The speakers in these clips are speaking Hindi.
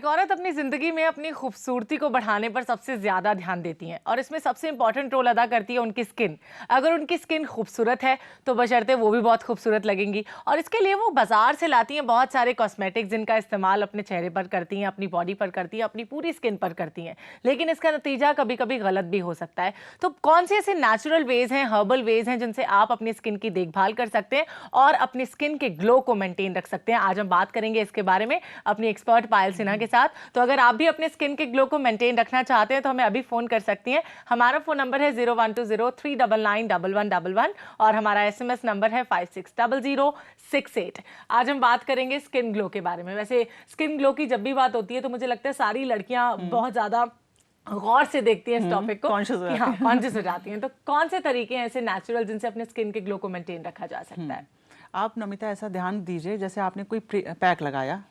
एक औरत अपनी जिंदगी में अपनी खूबसूरती को बढ़ाने पर सबसे ज्यादा ध्यान देती है और इसमें सबसे इंपॉर्टेंट रोल अदा करती है उनकी स्किन। अगर उनकी स्किन खूबसूरत है तो बशर्ते वो भी बहुत खूबसूरत लगेंगी और इसके लिए वो बाजार से लाती हैं बहुत सारे कॉस्मेटिक्स जिनका इस्तेमाल अपने चेहरे पर करती हैं, अपनी बॉडी पर करती हैं, अपनी पूरी स्किन पर करती हैं, लेकिन इसका नतीजा कभी कभी गलत भी हो सकता है। तो कौन से ऐसे नेचुरल वेज हैं, हर्बल वेज हैं जिनसे आप अपनी स्किन की देखभाल कर सकते हैं और अपनी स्किन के ग्लो को मेंटेन रख सकते हैं? आज हम बात करेंगे इसके बारे में अपनी एक्सपर्ट पायल सिन्हा के साथ। तो अगर आप भी अपने स्किन के ग्लो को मेंटेन रखना चाहते हैं तो हमें अभी फोन कर सकती हैं। हमारा फोन नंबर है 0120399111 और हमारा SMS नंबर है 560068। आज हम बात करेंगे स्किन ग्लो के बारे में। वैसे स्किन ग्लो की जब भी बात होती है तो मुझे लगता है सारी लड़कियां बहुत ज्यादा गौर से देखती हैं इस टॉपिक को, कॉन्शियस हो जाती हैं। तो कौन से तरीके हैं ऐसे नेचुरल जिनसे अपने स्किन के ग्लो को मेंटेन रखा जा सकता है? आप नमिता ऐसा ध्यान दीजिए, जैसे आपने कोई पैक लगाया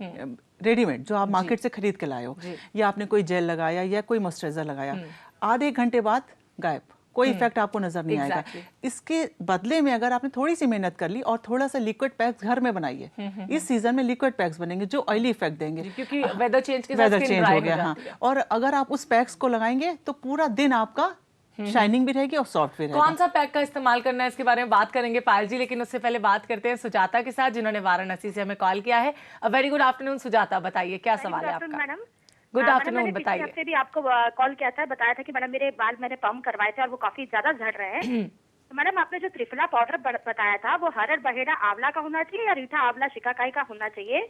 रेडीमेड जो आप मार्केट से खरीद के लाए हो, या आपने कोई जेल लगाया या कोई मॉइस्चराइजर लगाया, आधे एक घंटे बाद गायब, कोई इफेक्ट आपको नजर नहीं आएगा। इसके बदले में अगर आपने थोड़ी सी मेहनत कर ली और थोड़ा सा लिक्विड पैक्स घर में बनाइए, इस सीजन में लिक्विड पैक्स बनेंगे जो ऑयली इफेक्ट देंगे क्योंकि वेदर चेंज के साथ वेदर चेंज हो गया। हाँ, और अगर आप उस पैक्स को लगाएंगे तो पूरा दिन आपका शाइनिंग भी रहेगी और सॉफ्ट भी रहेगा। कौन सा पैक का इस्तेमाल करना है इसके बारे में बात करेंगे पायल जी, लेकिन उससे पहले बात करते हैं सुजाता के साथ जिन्होंने वाराणसी से हमें कॉल किया है। वेरी गुड आफ्टरनून सुजाता, बताइए क्या सवाल है आपका? मैडम गुड आफ्टरनून, बताइए। हफ्ते भी आपको कॉल किया था, बताया था कि मैडम मेरे बाल मैंने पंप करवाए थे और वो काफी ज्यादा झड़ रहे हैं। तो मैडम आपने जो त्रिफला पाउडर बताया था वो हरड़ बहेड़ा आंवला का होना चाहिए या रीठा आंवला शिकाकाई का होना चाहिए?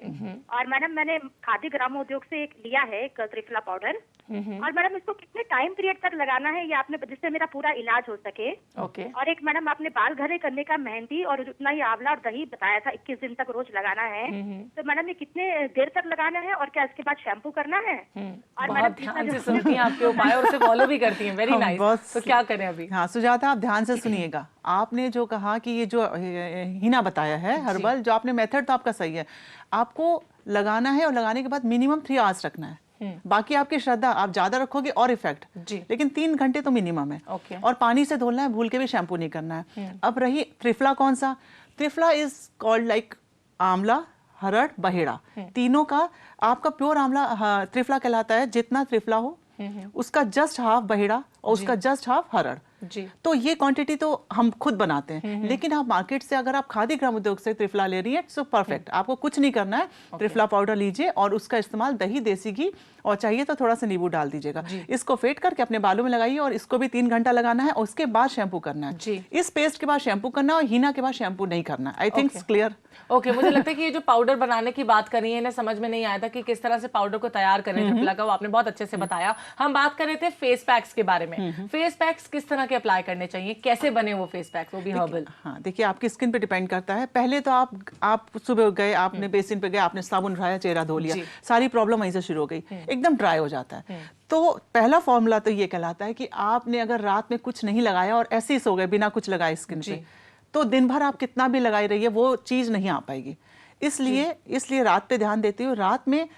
और मैडम मैंने खादी ग्रामोद्योग से एक लिया है एक त्रिफला पाउडर, और मैडम इसको कितने टाइम पीरियड तक लगाना है ये आपने, जिससे मेरा पूरा इलाज हो सके? ओके। और एक मैडम आपने बाल घरे करने का मेहंदी और उतना ही आंवला और दही बताया था, 21 दिन तक रोज लगाना है। तो मैडम ये कितने देर तक लगाना है और क्या इसके बाद शैम्पू करना है? और मैडम ध्यान से सुनती हैं आपके उपाय और उसे फॉलो भी करती हैं। Very nice. तो क्या करें अभी? हाँ सुजाता, आप ध्यान से सुनिएगा। आपने जो कहा कि ये जो हिना बताया है हर्बल, जो आपने मेथड तो आपका सही है, आपको लगाना है और लगाने के बाद मिनिमम 3 आवर्स रखना है। बाकी आपकी श्रद्धा, आप ज्यादा रखोगे और इफेक्ट, लेकिन 3 घंटे तो मिनिमम है। और पानी से धोना है, भूल के भी शैम्पू नहीं करना है। अब रही त्रिफला, कौन सा त्रिफला? इज कॉल्ड लाइक आंवला, हरड़, बहेड़ा, तीनों का आपका प्योर आंवला त्रिफला कहलाता है। जितना त्रिफला हो उसका जस्ट हाफ बहेड़ा और उसका जस्ट हाफ हरड़ जी। तो ये क्वांटिटी तो हम खुद बनाते हैं, लेकिन आप मार्केट से अगर आप खादी ग्राम उद्योग से त्रिफला ले रही है सो परफेक्ट, आपको कुछ नहीं करना है। त्रिफला पाउडर लीजिए और उसका इस्तेमाल दही, देसी घी और चाहिए तो थोड़ा सा नींबू डाल दीजिएगा। इसको फेंट करके अपने बालों में लगाइए और इसको भी 3 घंटा लगाना है और उसके बाद शैम्पू करना है। इस पेस्ट के बाद शैम्पू करना है और हीना के बाद शैम्पू नहीं करना। I think clear. ओके, मुझे लगता है कि ये जो पाउडर बनाने की बात करी है इन्हें समझ में नहीं आया था कि किस तरह से पाउडर को तैयार करें त्रिफला का, वो आपने बहुत अच्छे से बताया। हम बात कर रहे थे फेस पैक्स के बारे में। फेस पैक्स किस तरह के अप्लाई करने चाहिए, कैसे बने वो फेस पैक्स, वो भी हर्बल? हाँ देखिए, आपकी स्किन पे डिपेंड करता है। पहले तो आप सुबह गए, आपने बेसिन पे गए, आपने साबुन उठाया, चेहरा धो लिया, सारी प्रॉब्लम वहीं से शुरू हो गई, एकदम ड्राई हो जाता है। तो पहला फॉर्मूला तो ये कहलाता है कि आपने अगर रात में कुछ नहीं लगाया और ऐसे ही सो गए बिना कुछ लगाए स्किन पे, तो दिन भर आप कितना भी लगाई रहिए वो चीज नहीं आ पाएगी। इसलिए रात पे ध्यान देती हूँ। रात में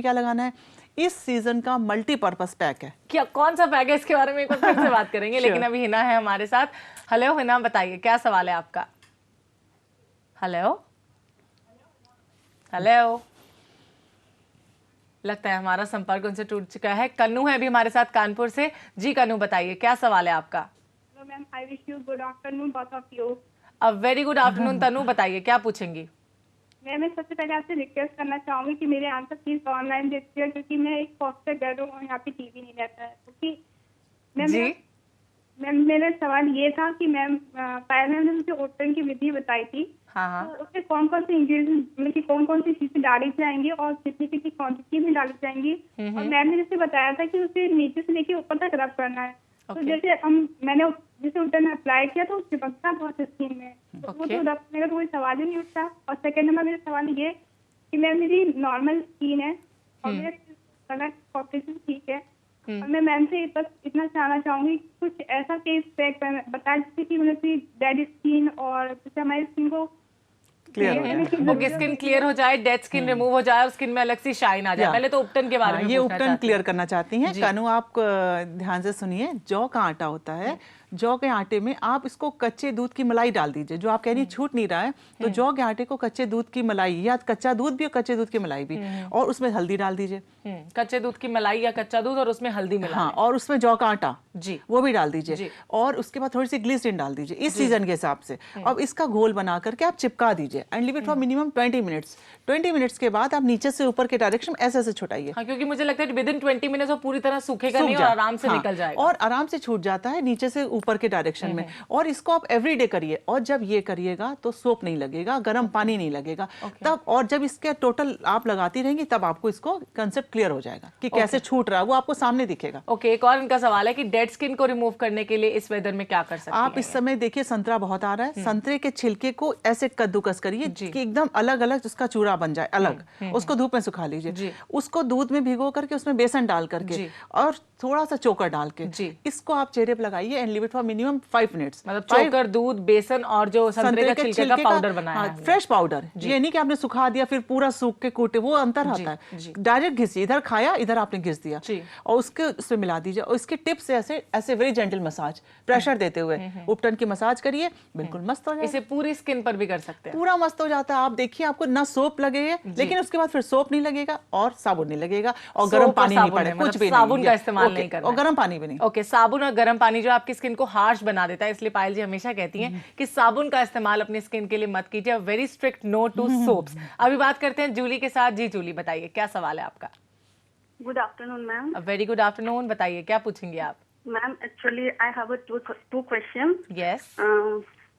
क्या लगाना है? इस सीजन का मल्टीपर्पस पैक है। क्या, कौन सा पैक है इसके बारे में एक बार फिर से बात करेंगे। लेकिन अभी हिना है हमारे साथ। हेलो हिना, बताइए क्या सवाल है आपका? हेलो हेलो, लगता है हमारा संपर्क उनसे टूट चुका है। कन्नू है अभी हमारे साथ कानपुर से। जी कन्नू, बताइए क्या सवाल है आपका? Hello ma'am, I wish you good afternoon both of you. Very good afternoon Tanu, बताइए क्या पूछेंगी? मैं सबसे पहले आपसे रिक्वेस्ट करना चाहूंगी कि मेरे आंसर प्लीज ऑनलाइन देखिए, क्योंकि मैं एक फॉस्टर गर्ल हूँ और यहाँ पे टीवी नहीं रहता है। क्योंकि मैम मेरा सवाल ये था कि मैम पायल मैम ने मुझे ओटन की विधि बताई थी। हाँ। तो उसमें कौन कौन से इंग्रेडिएंट, मतलब कि कौन कौन सी चीजें डाली जाएंगी और कितनी कितनी क्वांटिटी में डाली जाएंगी? और मैम ने जैसे बताया था कि उसे नीचे से लेके ऊपर तक रब करना है। तो जैसे मैंने जैसे ओटन अप्लाई किया तो चिपकता बहुत स्किन में, तो वो तो रब करने का कोई सवाल ही नहीं उठता। और सेकंड नंबर मेरा सवाल ये कि मैम मेरी नॉर्मल स्किन है और मेरा कलर कॉम्प्लेक्शन ठीक है, और मैं मैम से बस इतना जानना चाहूंगी कुछ ऐसा केस पैक बताया जिससे कि मतलब डेड स्किन और जैसे हमारी स्किन को क्लियर हो जाए, स्किन क्लियर हो जाए, डेड स्किन रिमूव हो जाए और स्किन में अलग सी शाइन आ जाए। पहले तो उपटन के बारे में ये उपटन क्लियर करना चाहती हैं। कानू, आप ध्यान से सुनिए। जौ का आटा होता है, जौ के आटे में आप इसको कच्चे दूध की मलाई डाल दीजिए। जो आप कह रही छूट नहीं रहा है, तो जौ के आटे को कच्चे दूध की मलाई या कच्चा दूध भी और कच्चे दूध की मलाई भी, और उसमें हल्दी डाल दीजिए। कच्चे दूध की मलाई या कच्चा दूध और उसमें हल्दी मिला हाँ, और उसमें जौ का आटा जी वो भी डाल दीजिए, और उसके बाद थोड़ी सी ग्लिसरीन डाल दीजिए इस सीजन के हिसाब से। अब इसका घोल बना करके आप चिपका दीजिए and leave it for minimum 20 minutes. 20 minutes के बाद आप नीचे से ऊपर के डायरेक्शन ऐसे ऐसे छुटाइए। हाँ, क्योंकि मुझे लगता है विद इन 20 मिनट्स वो पूरी तरह सूखेगा सूख नहीं और जाए। आराम से हाँ, निकल जाएगा और आराम से छूट जाता है नीचे से ऊपर के डायरेक्शन में। और इसको आप एवरीडे करिए, और जब ये करिएगा तो सोप नहीं लगेगा, गर्म पानी नहीं लगेगा तब। और जब इसके टोटल आप लगाती रहेंगी तब आपको इसको कंसेप्ट क्लियर हो जाएगा कि कैसे छूट रहा है, वो आपको सामने दिखेगा। ओके, एक और इनका सवाल है कि डेड स्किन को रिमूव करने के लिए इस वेदर में क्या कर सकते हैं? आप इस समय देखिए संतरा बहुत आ रहा है, संतरे के छिलके को ऐसे कद्दूकस करिए कि एकदम अलग अलग उसका चूरा बन जाए अलग। उसको धूप में सुखा लीजिए, उसको दूध में भिगो करके उसमें बेसन डाल करके और थोड़ा सा चोकर डाल के इसको आप चेहरे पे लगाइए and leave it for minimum 5 minutes. मतलब चोकर, दूध, बेसन और जो संतरे का छिलके का पाउडर बनाया है, फ्रेश पाउडर। ये नहीं कि आपने सुखा दिया फिर पूरा सूख के कूटे, वो अंतर आता है। डायरेक्ट घिसिए, इधर खाया इधर आपने घिस दिया और उसके उसमें मिला दीजिए। और इसके टिप्स ऐसे ऐसे वेरी जेंटल मसाज, प्रेशर देते हुए उपटन की मसाज करिए, बिल्कुल मस्त हो जाएगा। इसे पूरी स्किन पर भी कर सकते हैं, पूरा मस्त हो जाता है। आप देखिए आपको ना सोप लगेगा, लेकिन उसके बाद फिर सोप नहीं लगेगा और साबुन नहीं लगेगा और गर्म पानी नहीं पड़ेगा, कुछ भी नहीं, साबुन का इस्तेमाल नहीं करना और गर्म पानी भी नहीं। ओके, साबुन और गर्म पानी जो आपकी स्किन को हार्श बना देता है, इसलिए पायल जी हमेशा कहती हैं कि साबुन का इस्तेमाल अपनी स्किन के लिए मत कीजिए। Very strict no to soaps. अभी बात करते हैं जूली के साथ। जी जूली, बताइए क्या सवाल है आपका? Good afternoon ma'am. Very good afternoon, बताइए क्या पूछेंगे आप? Ma'am actually I have two question. Yes.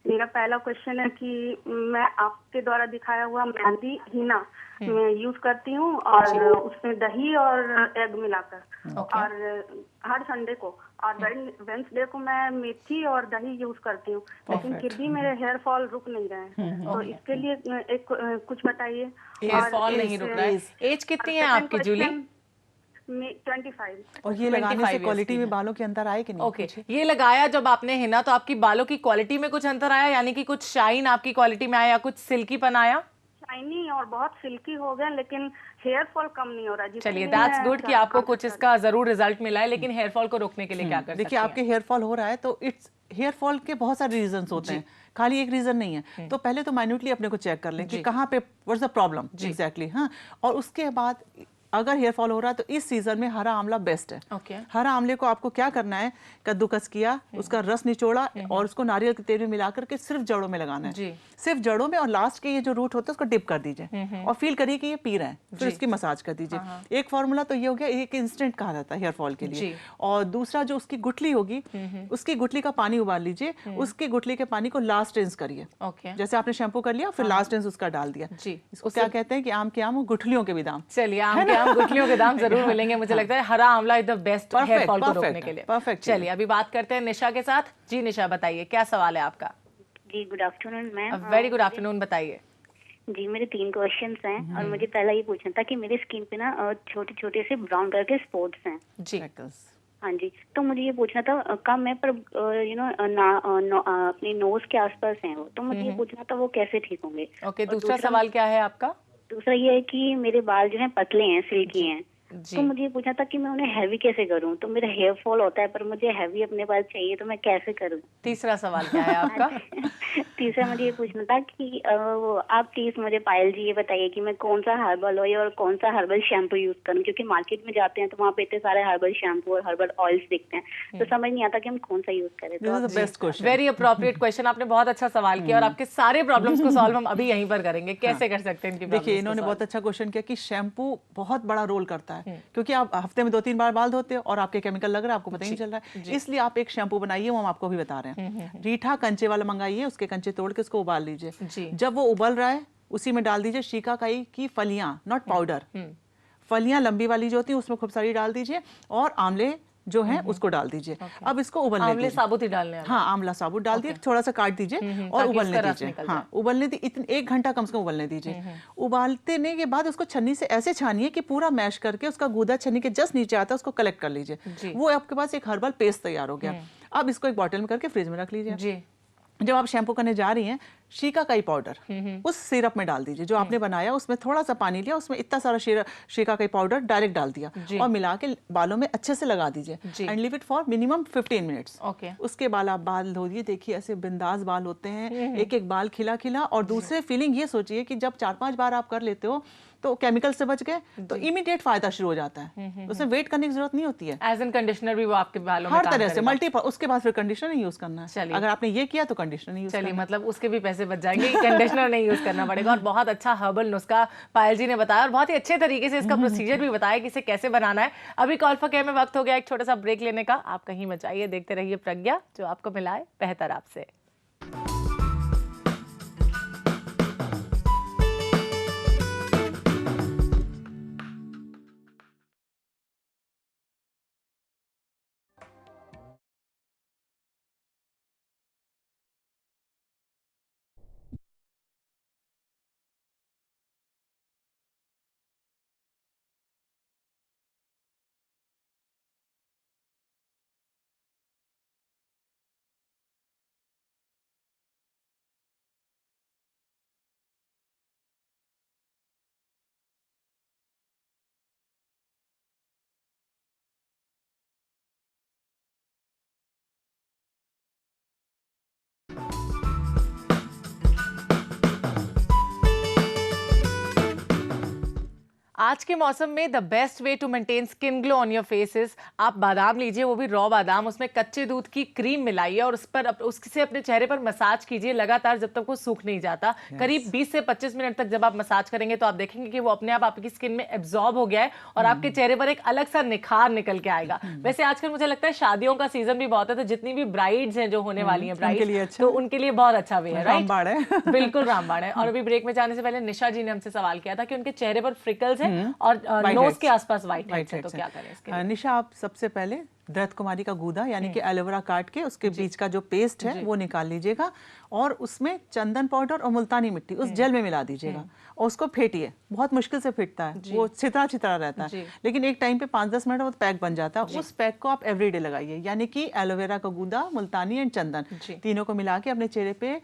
मेरा पहला क्वेश्चन है कि मैं आपके द्वारा दिखाया हुआ मेहंदी हीना मैं यूज करती हूँ और उसमें दही और एग मिलाकर, और हर संडे को, और वेंसडे को मैं मेथी और दही यूज करती हूँ, लेकिन फिर भी मेरे हेयर फॉल रुक नहीं रहे हैं। तो इसके लिए एक कुछ बताइए। हेयर फॉल नहीं रुक रहा है। एज कितनी है आपकी जूली? 25। और ये लगाने से क्वालिटी में बालों के अंतर आए कि नहीं? ओके, ये लगाया जब आपने हिना तो आपकी बालों की क्वालिटी में कुछ अंतर आया, यानी कि कुछ शाइन आपकी क्वालिटी में आया या कुछ सिल्कीपन आया? शाइनी और बहुत सिल्की हो गया, लेकिन हेयर फॉल कम नहीं हो रहा। चलिए, दैट्स गुड कि आपको कुछ इसका जरूर रिजल्ट मिला है। लेकिन हेयर फॉल को रोकने के लिए क्या कर सकते हैं? देखिए आपके हेयर फॉल हो रहा है तो इट्स हेयर फॉल के बहुत सारे रीजंस होते हैं, खाली एक रीजन नहीं है। तो पहले तो माइन्यूटली अपने को चेक कर लें कि कहाँ पे व्हाट्स द प्रॉब्लम एग्जैक्टली। हाँ, और उसके बाद अगर हेयर फॉल हो रहा है तो इस सीजन में हरा आंवला बेस्ट है। हरा आंवले को आपको क्या करना है, कद्दूकस किया, उसका रस निचोड़ा और उसको नारियल के तेल में मिला करके सिर्फ जड़ों में लगाना है, सिर्फ जड़ों में, और लास्ट के ये जो रूट होता है उसको डिप कर दीजिए और फील करिए कि ये पी रहे हैं, फिर उसकी मसाज कर दीजिए। एक फॉर्मूला तो ये हो गया, एक इंस्टेंट कहा जाता है हेयर फॉल के लिए। और दूसरा जो उसकी गुठली होगी, उसकी गुठली का पानी उबाल लीजिए, उसकी गुठली के पानी को लास्ट रिंस करिए। जैसे आपने शैम्पू कर लिया फिर लास्ट रिंस उसका डाल दिया। इसको क्या कहते हैं कि आम के आम गुठलियों के भी दाम। चलिए, आम के आम गुठलियों के दाम जरूर मिलेंगे। मुझे लगता है हरा आंवला is the best hair fall को रोकने के लिए। परफेक्ट। चलिए अभी बात करते हैं निशा के साथ। जी निशा, बताइए क्या सवाल है आपका? जी good afternoon ma'am. Very good afternoon, बताइए। जी मेरे 3 क्वेश्चंस हैं और मुझे पहला ये पूछना था कि मेरी स्किन पे ना छोटे छोटे से ब्राउन कलर के स्पॉट्स हैं। जी हाँ जी, तो मुझे ये पूछना था कम है पर अपने नोज के आसपास हैं वो, तो मुझे ये पूछना था वो कैसे ठीक होंगे। ओके, दूसरा सवाल क्या है आपका? दूसरा ये है कि मेरे बाल जो हैं पतले हैं, सिल्की हैं, तो मुझे ये पूछना था कि मैं उन्हें हैवी कैसे करूं। तो मेरा हेयर फॉल होता है पर मुझे हैवी अपने बाल चाहिए, तो मैं कैसे करूं। तीसरा सवाल क्या है आपका? तीसरा मुझे ये पूछना था कि आप प्लीज मुझे पायल जी ये बताइए कि मैं कौन सा हर्बल ऑयल और कौन सा हर्बल शैम्पू यूज करूं, क्योंकि मार्केट में जाते हैं तो वहाँ पे इतने सारे हर्बल शैम्पू और हर्बल ऑयल्स दिखते हैं, तो समझ नहीं आता कि हम कौन सा यूज करें। तो best question, very appropriate question. आपने बहुत अच्छा सवाल किया और आपके सारे प्रॉब्लम्स को सॉल्व हम अभी यहीं पर करेंगे। कैसे कर सकते हैं इनकी? देखिए इन्होंने बहुत अच्छा क्वेश्चन किया कि शैम्पू बहुत बड़ा रोल करता है, क्योंकि आप हफ्ते में 2-3 बार बाल धोते हो और आपके केमिकल लग रहा है, आपको पता ही नहीं चल रहा है। इसलिए आप एक शैम्पू बनाइए, वो हम आपको भी बता रहे हैं। रीठा कंचे वाला मंगाइए, उसके कंचे तोड़ के उसको उबाल लीजिए। जब वो उबल रहा है उसी में डाल दीजिए शिकाकाई की फलियां, नॉट पाउडर, फलियां लंबी वाली जो होती है उसमें खूब सारी डाल दीजिए और आंवले जो है उसको डाल दीजिए। अब इसको उबलने आंवले साबुत ही डालने हैं। हाँ, आंवला साबुत डाल दिए, थोड़ा सा काट दीजिए और उबलने दीजिए। हाँ, उबलने दी, 1 घंटा कम से कम उबलने दीजिए। उबालने के बाद उसको छन्नी से ऐसे छानिए कि पूरा मैश करके उसका गूदा छन्नी के जस्ट नीचे आता है, उसको कलेक्ट कर लीजिए। वो आपके पास एक हर्बल पेस्ट तैयार हो गया। अब इसको एक बॉटल में करके फ्रिज में रख लीजिए। जब आप शैम्पू करने जा रही हैं, शीकाकाई पाउडर उस सिरप में डाल दीजिए जो आपने बनाया, उसमें थोड़ा सा पानी लिया, उसमें इतना सारा शीकाकाई पाउडर डायरेक्ट डाल दिया और मिला के बालों में अच्छे से लगा दीजिए and leave it for minimum 15 minutes. उसके बाद आप बाल धोइए, देखिए ऐसे बिंदास बाल होते हैं, एक एक बाल खिला खिला। और दूसरे फीलिंग ये सोचिए कि जब 4-5 बार आप कर लेते हो तो केमिकल से बच गए तो इमीडिएट फायदा शुरू हो जाता है, उसमें वेट करने की जरूरत नहीं होती है। एज एन कंडीशनर भी वो आपके बालों में हर काम तरह से करेगा। मल्टीपल। उसके बाद फिर कंडीशनर नहीं यूज करना है। चलिए। अगर आपने ये किया तो कंडीशनर नहीं यूज चलिए, करना। मतलब उसके भी पैसे बच जाएंगे, कंडीशनर नहीं यूज करना पड़ेगा। और बहुत अच्छा हर्बल नुस्खा पायल जी ने बताया और बहुत ही अच्छे तरीके से इसका प्रोसीजर भी बताया कि इसे कैसे बनाना है। अभी कॉल फॉर केयर में वक्त हो गया एक छोटा सा ब्रेक लेने का। आप कहीं मत जाइए, देखते रहिए प्रज्ञा, जो आपको मिलाए बेहतर आपसे। आज के मौसम में the best way to maintain skin glow on your faces, आप बादाम लीजिए, वो भी रॉ बादाम, उसमें कच्चे दूध की क्रीम मिलाइए और उस पर उससे अपने चेहरे पर मसाज कीजिए लगातार जब तक वो सूख नहीं जाता। करीब 20 से 25 मिनट तक जब आप मसाज करेंगे तो आप देखेंगे कि वो अपने आप आपकी स्किन में एब्जॉर्ब हो गया है और आपके चेहरे पर एक अलग सा निखार निकल के आएगा। वैसे आजकल मुझे लगता है शादियों का सीजन भी बहुत है, तो जितनी भी ब्राइड्स हैं जो होने वाली हैं ब्राइड्स, तो उनके लिए बहुत अच्छा वे है, राइट? बिल्कुल रामबाण है। और अभी ब्रेक में जाने से पहले निशा जी ने हमसे सवाल किया था कि उनके चेहरे पर फ्रिकल्स हैं और नोज के आसपास व्हाइट हेड्स हैं, तो क्या करें इसके लिए? निशा, आप सबसे पहले दृढ़ कुमारी का गूदा यानी कि एलोवेरा काट के उसके बीच का जो पेस्ट है वो निकाल लीजिएगा और उसमें चंदन पाउडर और मुल्तानी मिट्टी उस जेल में मिला दीजिएगा और उसको फेंटिए। बहुत मुश्किल से फेंटता है, वो छितरा छितरा रहता है, लेकिन एक टाइम पे 5-10 मिनट बाद पैक बन जाता है। उस पैक को आप एवरीडे लगाइए, यानी कि एलोवेरा का गूदा, मुल्तानी एंड चंदन, तीनों को मिला के अपने चेहरे पे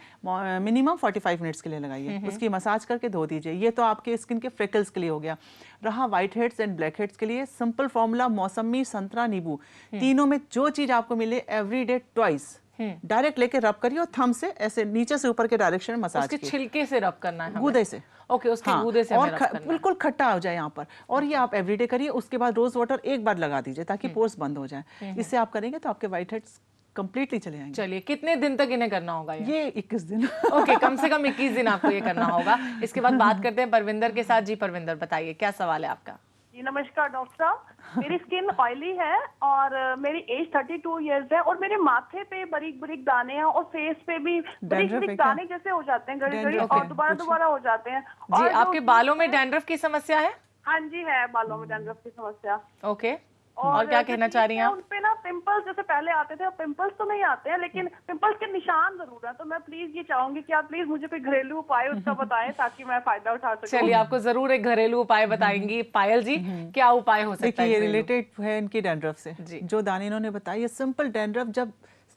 मिनिमम 45 मिनट्स के लिए लगाइए। उसकी मसाज करके धो दीजिए। ये तो आपके स्किन के फ्रिकल्स के लिए हो गया। रहा white heads and black heads के लिए सिंपल फॉर्मूला, मौसमी, संतरा, नींबू, तीनों में जो चीज आपको मिले एवरीडे ट्वाइस डायरेक्ट लेके रब करिए और थंब से ऐसे नीचे से ऊपर के डायरेक्शन में मसाज कीजिए। छिलके से रब करना है, गूदे से। ओके, उसके गूदे से और बिल्कुल खट्टा हो जाए यहाँ पर। और ये आप एवरीडे करिए। उसके बाद रोज वाटर एक बार लगा दीजिए ताकि पोर्स बंद हो जाए। इससे आप करेंगे तो आपके व्हाइट हेड्स कंप्लीटली चले जाएंगे। चलिए, कितने दिन तक इन्हें करना होगा? ये 21 दिन। ओके, कम से कम 21 दिन आपको ये करना होगा। इसके बाद बात करते हैं परविंदर के साथ। जी परविंदर, बताइए क्या सवाल है आपका? जी नमस्कार डॉक्टर साहब, मेरी स्किन ऑयली है और मेरी एज 32 इयर्स है और मेरे माथे पे बारीक बारीक दाने हैं और फेस पे भी बारीक बारीक दाने जैसे हो जाते हैं घड़ी घड़ी और दोबारा हो जाते हैं। जी, आपके बालों में डैंड्रफ की समस्या है? हाँ जी है, बालों में डैंड्रफ की समस्या। ओके, और क्या कहना चाह रही हैं आप? उनपे ना पिंपल्स जैसे पहले आते थे, पिंपल्स तो नहीं आते हैं लेकिन पिंपल्स के निशान जरूर है। तो मैं प्लीज ये चाहूंगी कि आप प्लीज मुझे कोई घरेलू उपाय उसका बताएं ताकि मैं फायदा उठा सकूं। चलिए, आपको जरूर एक घरेलू उपाय बताएंगी पायल जी। क्या उपाय हो सकता है? ये रिलेटेड है इनकी डैंड्रफ से। जो दाने इन्होंने बताया, ये सिंपल डैंड्रफ जब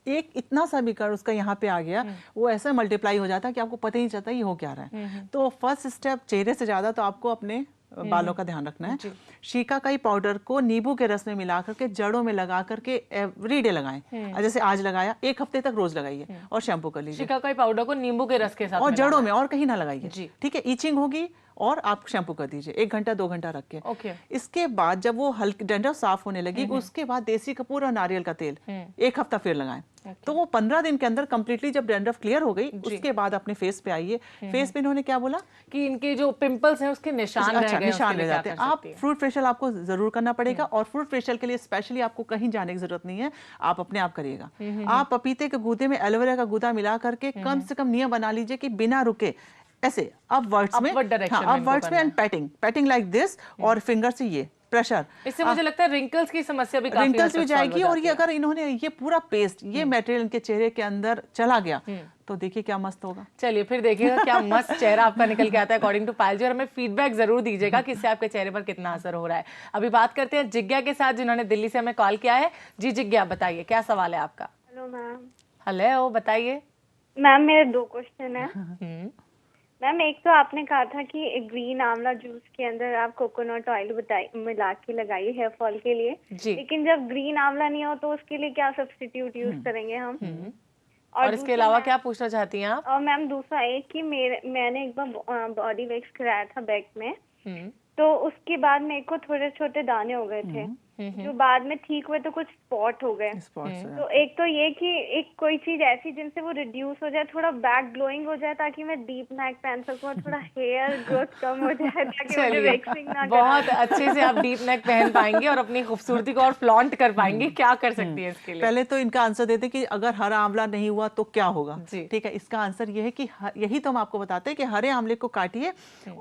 एक इतना सा भी कर उसका यहाँ पे आ गया, वो ऐसा मल्टीप्लाई हो जाता है कि आपको पता ही नहीं चलता ये हो क्या रहा है। तो फर्स्ट स्टेप, चेहरे से ज्यादा तो आपको अपने बालों का ध्यान रखना है। शीकाकाई पाउडर को नींबू के रस में मिला करके जड़ों में लगा करके एवरीडे लगाएं। जैसे आज लगाया, एक हफ्ते तक रोज लगाइए और शैम्पू कर लीजिए। शिकाकाई पाउडर को नींबू के रस के साथ और जड़ों में, और कहीं ना लगाइए, ठीक है? ईचिंग होगी और आप शैम्पू कर दीजिए 1 घंटा 2 घंटा रख के। इसके बाद जब वो हल्की डैंड्रफ साफ होने लगी, उसके बाद देसी कपूर और नारियल का तेल 1 हफ्ता फिर लगाएं। तो वो 15 दिन के अंदर कंप्लीटली जब डैंड्रफ क्लियर हो गई, उसके बाद अपने फेस पे आइए। फेस पे इन्होंने क्या बोला कि इनके जो पिंपल्स हैं उसके निशान रह जाते हैं। आप फ्रूट फेशियल आपको जरूर करना पड़ेगा और फ्रूट फेशियल के लिए स्पेशली आपको कहीं जाने की जरूरत नहीं है, आप अपने आप करिएगा। आप पपीते के गूदे में एलोवेरा का गूदा मिला करके कम से कम नियम बना लीजिए कि बिना रुके ऐसे अपवर्ड्स में एंड पैटिंग लाइक दिस और फिंगर से ये प्रेशर। इससे मुझे लगता है रिंकल्स की समस्या भी काफी रिंकल्स भी जाएगी। और ये अगर इन्होंने ये पूरा पेस्ट, ये मटेरियल इनके चेहरे के अंदर चला गया तो देखिए क्या मस्त होगा। चलिए, फिर देखिएगा क्या मस्त चेहरा आपका निकल के आता है अकॉर्डिंग टू पायल जी। और हमें फीडबैक जरूर दीजिएगा कि इससे आपके चेहरे पर कितना असर हो रहा है। अभी बात करते हैं जिज्ञा के साथ, जिन्होंने दिल्ली से हमें कॉल किया है। जी जिज्ञा, बताइए क्या सवाल है आपका? Hello ma'am. हेलो, बताइए। मैम मेरे 2 क्वेश्चन है। हम्म, मैम एक तो आपने कहा था कि ग्रीन आंवला जूस के अंदर आप कोकोनट ऑयल मिला के लगाइए हेयर फॉल के लिए। जी। लेकिन जब ग्रीन आंवला नहीं हो तो उसके लिए क्या सब्स्टिट्यूट यूज करेंगे हम? और इसके दूसरा अलावा मैम- क्या पूछना चाहती हैं आप? और मैम दूसरा एक कि मैंने एक बार बॉडी वैक्स कराया था बैक में, हम्म, तो उसके बाद मेरे को थोड़े छोटे दाने हो गए थे जो बाद में ठीक हुए, तो कुछ स्पॉट हो गए। स्पॉट्स तो एक तो ये कि एक कोई चीज ऐसी जिनसे वो रिड्यूस हो जाए, थोड़ा बैक ग्लोइंग हो जाए, ताकि मैं डीप नेक पहन सकूं और थोड़ा हेयर ग्रोथ कम हो जाए, ताकि मुझे चलिए वैक्सिंग ना बहुत अच्छे से आप डीप नेक पहन पाएंगे और अपनी खूबसूरती को और फ्लॉन्ट कर पाएंगे। क्या कर सकती है इसके लिए? पहले तो इनका आंसर देते कि अगर हरा आंवला नहीं हुआ तो क्या होगा। जी। ठीक है, इसका आंसर ये है कि यही तो हम आपको बताते हैं कि हरे आंवले को काटिए,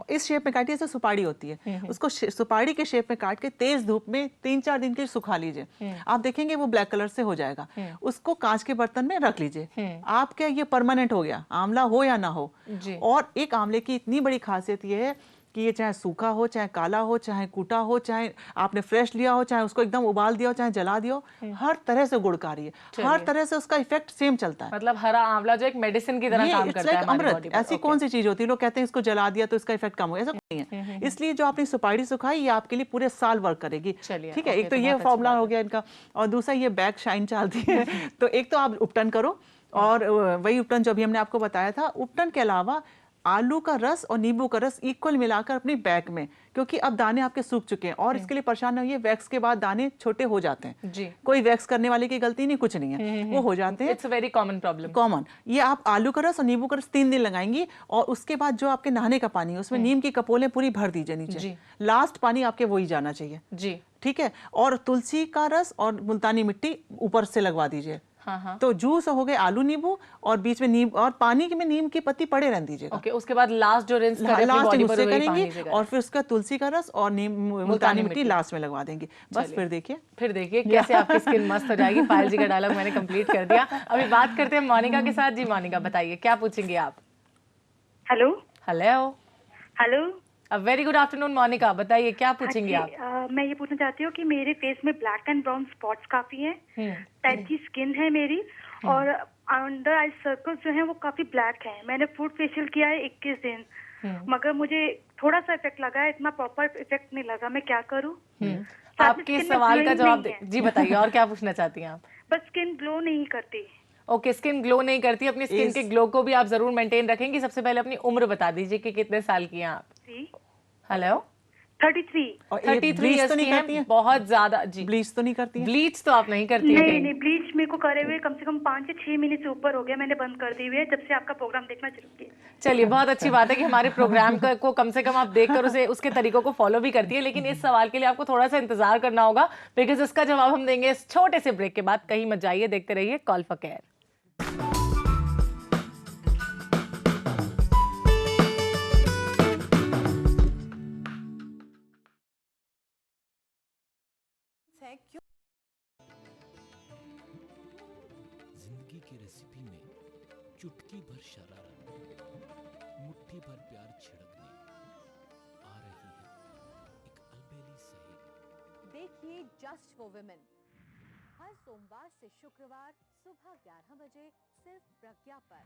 इस शेप में काटिए जैसे सुपारी होती है, उसको सुपारी के शेप में काट के तेज धूप में 3-4 दिन के लिए सुखा लीजिए। आप देखेंगे वो ब्लैक कलर से हो जाएगा। उसको कांच के बर्तन में रख लीजिए। आपके ये परमानेंट हो गया, आंवला हो या ना हो। जी। और एक आंवले की इतनी बड़ी खासियत ये है कि ये चाहे सूखा हो, चाहे काला हो, चाहे कूटा हो, चाहे आपने फ्रेश लिया हो, चाहे उसको एकदम उबाल दिया हो, चाहे जला दिया हो, हर तरह से गुणकारी है, हर तरह से उसका इफेक्ट सेम चलता है। मतलब हरा आंवला जो एक मेडिसिन की तरह ये काम it's करता है like हमारी अमृत। बॉडी पर। ऐसी कौन सी चीज होती है, लोग कहते हैं इसको जला दिया तो इसका इफेक्ट कम हो, ऐसा कुछ नहीं है। इसलिए जो आपने सुपारी सुखाई ये आपके लिए पूरे साल वर्क करेगी। चलिए, ठीक है, ओके, एक तो तो ये बहुत अच्छी फॉर्मूला बात हो गया इनका, और दूसरा ये बैक शाइन चाहती है। तो एक तो आप उपटन करो, और वही उपटन जो अभी हमने आपको बताया था। उपटन के अलावा आलू का रस और नींबू का रस इक्वल मिलाकर अपनी बैक में, क्योंकि अब दाने आपके सूख चुके हैं, और इसके लिए परेशान नहीं होइए, वैक्स के बाद दाने छोटे हो जाते हैं। जी। कोई वैक्स करने वाले की गलती नहीं, कुछ नहीं है, वो हो जाते हैं। It's a very common problem. Common. ये आप आलू का रस और नींबू का रस 3 दिन लगाएंगी, और उसके बाद जो आपके नहाने का पानी है उसमें नीम की कपोलें पूरी भर दीजिए जी। नीचे। लास्ट पानी आपके वही जाना चाहिए। जी। ठीक है, और तुलसी का रस और मुल्तानी मिट्टी ऊपर से लगवा दीजिए। हाँ। तो जूस हो गए आलू नींबू, और बीच में नीम और पानी में नीम की पत्ती पड़े रहने दीजिएगा। ओके, उसके बाद लास्ट जो रिंस करें अपनी लास्ट बॉडी उससे पर वही करेंगी, पानी से करें। और फिर उसका तुलसी का रस और नीम मुल्तानी मिट्टी लास्ट में लगवा देंगे। बस फिर देखिए, फिर देखिए कैसे आपकी स्किन मस्त हो जाएगी। पायल जी का डायलॉग मैंने कंप्लीट कर दिया। अभी बात करते हैं मोनिका के साथ। जी मोनिका, बताइए क्या पूछेंगे आप? Hello hello, hello. A very good afternoon Monica, बताइए क्या पूछेंगे आप? मैं ये पूछना चाहती हूँ कि मेरे फेस में ब्लैक एंड ब्राउन स्पॉट्स काफी हैं, टाइप की स्किन है मेरी, और अंडर आई सर्कल्स जो हैं वो काफी ब्लैक हैं। मैंने फूड फेशियल किया है 21 दिन, मगर मुझे थोड़ा सा इफेक्ट लगा है, इतना प्रॉपर इफेक्ट नहीं लगा। मैं क्या करूँ? आपके सवाल का जवाब जी बताइए, और क्या पूछना चाहती हैं आप? बस स्किन ग्लो नहीं करती। ओके, स्किन ग्लो नहीं करती। अपनी स्किन के ग्लो को भी आप जरूर मेंटेन रखेंगी। सबसे पहले अपनी उम्र बता दीजिए कि कितने साल की हैं आप? हेलो, 33। और 33 ब्लीच इयर्स तो नहीं की करती हैं, है? बहुत ज्यादा। जी, ब्लीच तो नहीं करती है? ब्लीच तो आप नहीं करती हैं नहीं कहीं? नहीं, ब्लीच मेरे को करे हुए कम से कम 5 से 6 महीने से ऊपर हो गया, मैंने बंद कर दी हुई है जब से आपका प्रोग्राम देखना शुरू किया। चलिए, बहुत अच्छी बात है कि हमारे प्रोग्राम को कम से कम आप देखकर उसे उसके तरीकों को फॉलो भी करती है। लेकिन इस सवाल के लिए आपको थोड़ा सा इंतजार करना होगा, बिकॉज इसका जवाब हम देंगे इस छोटे से ब्रेक के बाद। कहीं मत जाइए, देखते रहिए कॉल फॉर केयर। जिंदगी की रेसिपी में चुटकी भर शरारत, मुट्ठी भर प्यार छिड़कने आ रही है एक अलबेली सहेली। देखिए जस्ट फॉर वुमेन हर सोमवार से शुक्रवार सुबह 11 बजे सिर्फ प्रज्ञा पर,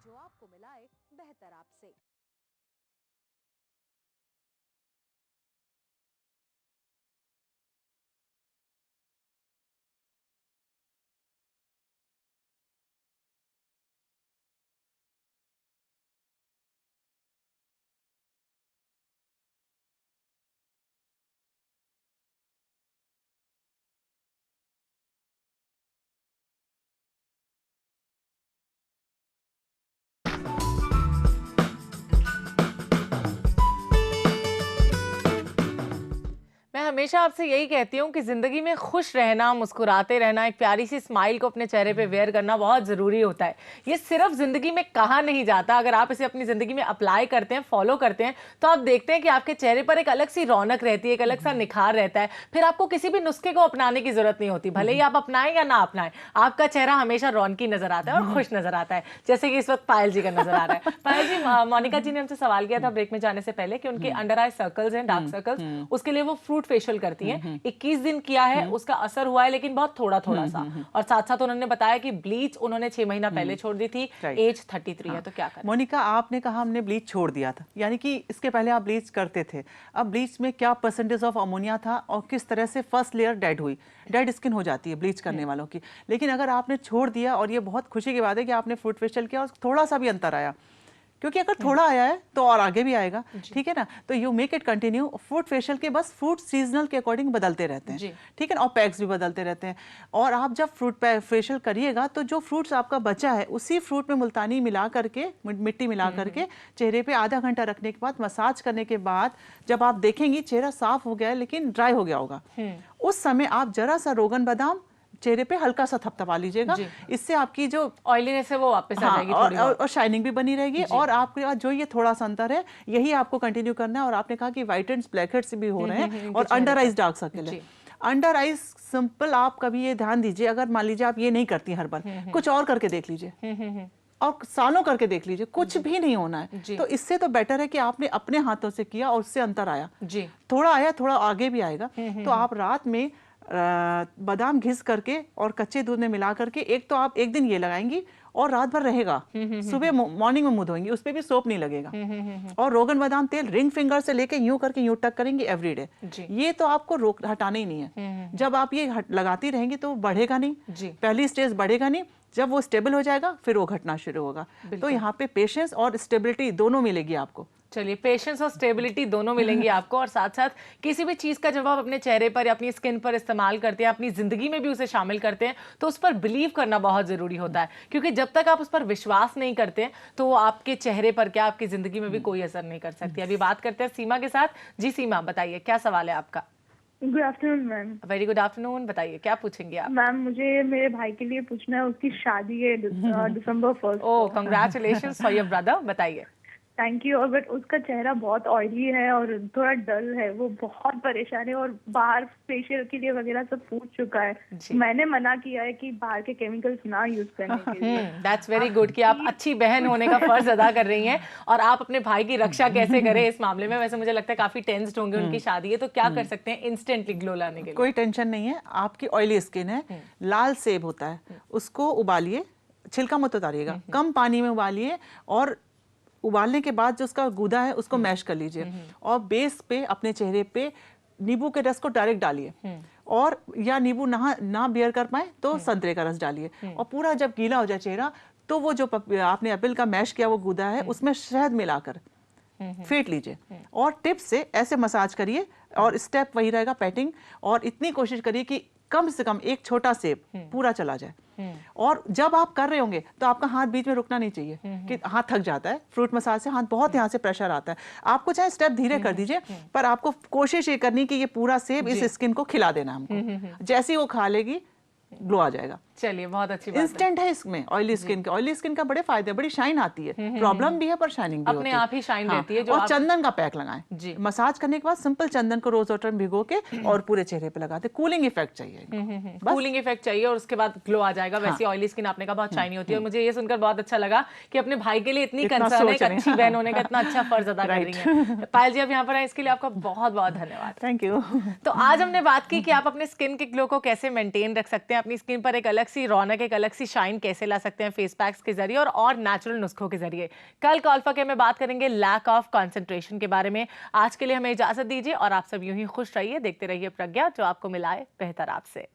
जो आपको मिलाए बेहतर आपसे। मैं हमेशा आपसे यही कहती हूँ कि जिंदगी में खुश रहना, मुस्कुराते रहना, एक प्यारी सी स्माइल को अपने चेहरे पे वेयर करना बहुत जरूरी होता है। ये सिर्फ जिंदगी में कहा नहीं जाता, अगर आप इसे अपनी जिंदगी में अप्लाई करते हैं, फॉलो करते हैं, तो आप देखते हैं कि आपके चेहरे पर एक अलग सी रौनक रहती है, एक अलग सा निखार रहता है। फिर आपको किसी भी नुस्खे को अपनाने की जरूरत नहीं होती, भले ही आप अपनाएं या ना अपनाएं, आपका चेहरा हमेशा रौनकी नजर आता है और खुश नजर आता है, जैसे कि इस वक्त पायल जी का नजर आ रहा है। पायल जी, मोनिका जी ने हमसे सवाल किया था ब्रेक में जाने से पहले कि उनके अंडर आई सर्कल्स हैं, डार्क सर्कल्स, उसके लिए वो फ्रूट फेशियल फेशियल करती हैं, 21 दिन किया है, उसका असर हुआ है लेकिन बहुत थोड़ा थोड़ा सा, और साथ साथ उन्होंने बताया कि ब्लीच उन्होंने 6 महीना पहले छोड़ दी थी, एज 33 है, तो क्या करें? मोनिका, आपने कहा हमने ब्लीच छोड़ दिया था, यानी कि इसके पहले आप ब्लीच करते थे। अब ब्लीच में क्या परसेंटेज ऑफ अमोनिया था और किस तरह से फर्स्ट लेयर डेड हुई, डेड स्किन हो जाती है ब्लीच करने वालों की। लेकिन अगर आपने छोड़ दिया, और ये बहुत खुशी की बात है कि आपने फ्रूट फेशियल किया और थोड़ा सा भी अंतर आया, क्योंकि अगर थोड़ा आया है तो और आगे भी आएगा, ठीक है ना। तो you make it continue. Fruit facial के बस फ्रूट सीजनल के अकॉर्डिंग बदलते रहते हैं, ठीक है ना, और पैक्स भी बदलते रहते हैं। और आप जब फ्रूट फेशियल करिएगा तो जो फ्रूट्स आपका बचा है उसी फ्रूट में मुल्तानी मिला करके, मिट्टी मिला करके चेहरे पे आधा घंटा रखने के बाद, मसाज करने के बाद जब आप देखेंगी चेहरा साफ हो गया है लेकिन ड्राई हो गया होगा, उस समय आप जरा सा रोगन बादाम चेहरे पे हल्का सा थपथपा लीजिएगा। इससे आपकी जो ऑयलीनेस है वो वापस आ जाएगी, और शाइनिंग भी बनी रहेगी। और आपके पास जो ये थोड़ा सा अंतर है यही आपको कंटिन्यू करना है। और आपने कहा कि व्हाइट एंड ब्लैक हेड्स भी हो रहे हैं और अंडर आइज डार्क सर्कल है। अंडर आइज सिंपल, आप कभी ये ध्यान दीजिए, अगर मान लीजिए आप ये नहीं करती हर बार, कुछ और करके देख लीजिए और सालों करके देख लीजिए, कुछ भी नहीं होना है। तो इससे तो बेटर है कि आपने अपने हाथों से किया और उससे अंतर आया, थोड़ा आया, थोड़ा आगे भी आएगा। तो आप रात में बादाम घिस करके और कच्चे दूध में मिला करके, एक तो आप एक दिन ये लगाएंगी और रात भर रहेगा, सुबह मॉर्निंग में मुंह धोएंगी, उस पे भी सोप नहीं लगेगा। और रोगन बादाम तेल रिंग फिंगर से लेके यूं करके यूं टक करेंगी एवरीडे। ये तो आपको हटाना ही नहीं है। जब आप ये लगाती रहेंगी तो बढ़ेगा नहीं, पहली स्टेज बढ़ेगा नहीं, जब वो स्टेबल हो जाएगा फिर वो घटना शुरू होगा। तो यहाँ पे पेशेंस और स्टेबिलिटी दोनों मिलेगी आपको। चलिए, पेशेंस और स्टेबिलिटी दोनों मिलेंगी आपको। और साथ साथ किसी भी चीज का जब आप अपने चेहरे पर या अपनी स्किन पर इस्तेमाल करते हैं, अपनी जिंदगी में भी उसे शामिल करते हैं, तो उस पर बिलीव करना बहुत जरूरी होता है, क्योंकि जब तक आप उस पर विश्वास नहीं करते हैं तो वो आपके चेहरे पर क्या आपकी जिंदगी में भी कोई असर नहीं कर सकती। अभी बात करते हैं सीमा के साथ। जी सीमा, बताइए क्या सवाल है आपका? Good afternoon ma'am. Very good afternoon, बताइए क्या पूछेंगे आप? मैम, मुझे मेरे भाई के लिए पूछना है, उसकी शादी है दिसंबर 1 ओह, कांग्रेचुलेशंस फॉर योर ब्रदर, बताइए। Thank you. और बट उसका चेहरा बहुत ऑयली है और थोड़ा डल है, वो बहुत परेशान है और बाहर फेशियल के लिए वगैरह सब पूछ चुका है। मैंने मना किया है कि बाहर के केमिकल्स ना यूज करने के लिए। दैट्स वेरी गुड कि आप अच्छी बहन होने का फर्ज अदा कर रही हैं और आप अपने भाई की रक्षा कैसे करें इस मामले में। वैसे मुझे लगता है काफी टेंस्ड होंगे, उनकी शादी है, तो क्या कर सकते हैं इंस्टेंटली ग्लो लाने के लिए? कोई टेंशन नहीं है। आपकी ऑयली स्किन है, लाल सेब होता है, उसको उबालिए, छिलका मत उतारिएगा, कम पानी में उबालिए और उबालने के बाद जो उसका गूदा है उसको मैश कर लीजिए और बेस पे अपने चेहरे पे नींबू के रस को डायरेक्ट डालिए, और या नींबू ना बियर कर पाए तो संतरे का रस डालिए, और पूरा जब गीला हो जाए चेहरा तो वो जो आपने एप्पल का मैश किया वो गूदा है उसमें शहद मिलाकर फेंट लीजिए और टिप से ऐसे मसाज करिए। और स्टेप वही रहेगा, पैटिंग, और इतनी कोशिश करिए कि कम से कम एक छोटा सेब पूरा चला जाए। और जब आप कर रहे होंगे तो आपका हाथ बीच में रुकना नहीं चाहिए कि हाथ थक जाता है फ्रूट मसाज से, हाथ बहुत यहाँ से प्रेशर आता है। आपको चाहे स्टेप धीरे कर दीजिए, पर आपको कोशिश ये करनी कि ये पूरा सेब इस स्किन को खिला देना हमको। जैसे ही वो खा लेगी ग्लो आ जाएगा। चलिए, बहुत अच्छी बात इंस्टेंट है इसमें ऑयली स्किन के। ऑयली स्किन का बड़े फायदे, बड़ी शाइन आती है, प्रॉब्लम भी है पर शाइनिंग भी अपने आप ही शाइन रहती है। जो और चंदन का पैक लगाएं मसाज करने के बाद, सिंपल चंदन को रोज वाटर में भिगो के और पूरे चेहरे पे लगाते। कूलिंग इफेक्ट चाहिए, कूलिंग इफेक्ट चाहिए और उसके बाद ग्लो आ जाएगा। वैसे ऑयली स्किन आपने कहा बहुत शाइनी होती है, और मुझे ये सुनकर बहुत अच्छा लगा कि अपने भाई के लिए इतनी कंसर्न है, अच्छी बहन होने का इतना अच्छा फर्ज अदा कर रही है। पायल जी, आप यहाँ पर आए इसके लिए आपका बहुत बहुत धन्यवाद। Thank you. तो आज हमने बात की कि आप अपने स्किन के ग्लो को कैसे मेंटेन रख सकते हैं, अपनी स्किन पर एक अलग सी रौनक, एक अलग सी शाइन कैसे ला सकते हैं फेस पैक्स के जरिए और नेचुरल नुस्खों के जरिए। कल कॉल्फा में बात करेंगे लैक ऑफ कंसंट्रेशन के बारे में। आज के लिए हमें इजाजत दीजिए और आप सब यूं ही खुश रहिए, देखते रहिए प्रज्ञा, जो आपको मिलाए बेहतर आपसे।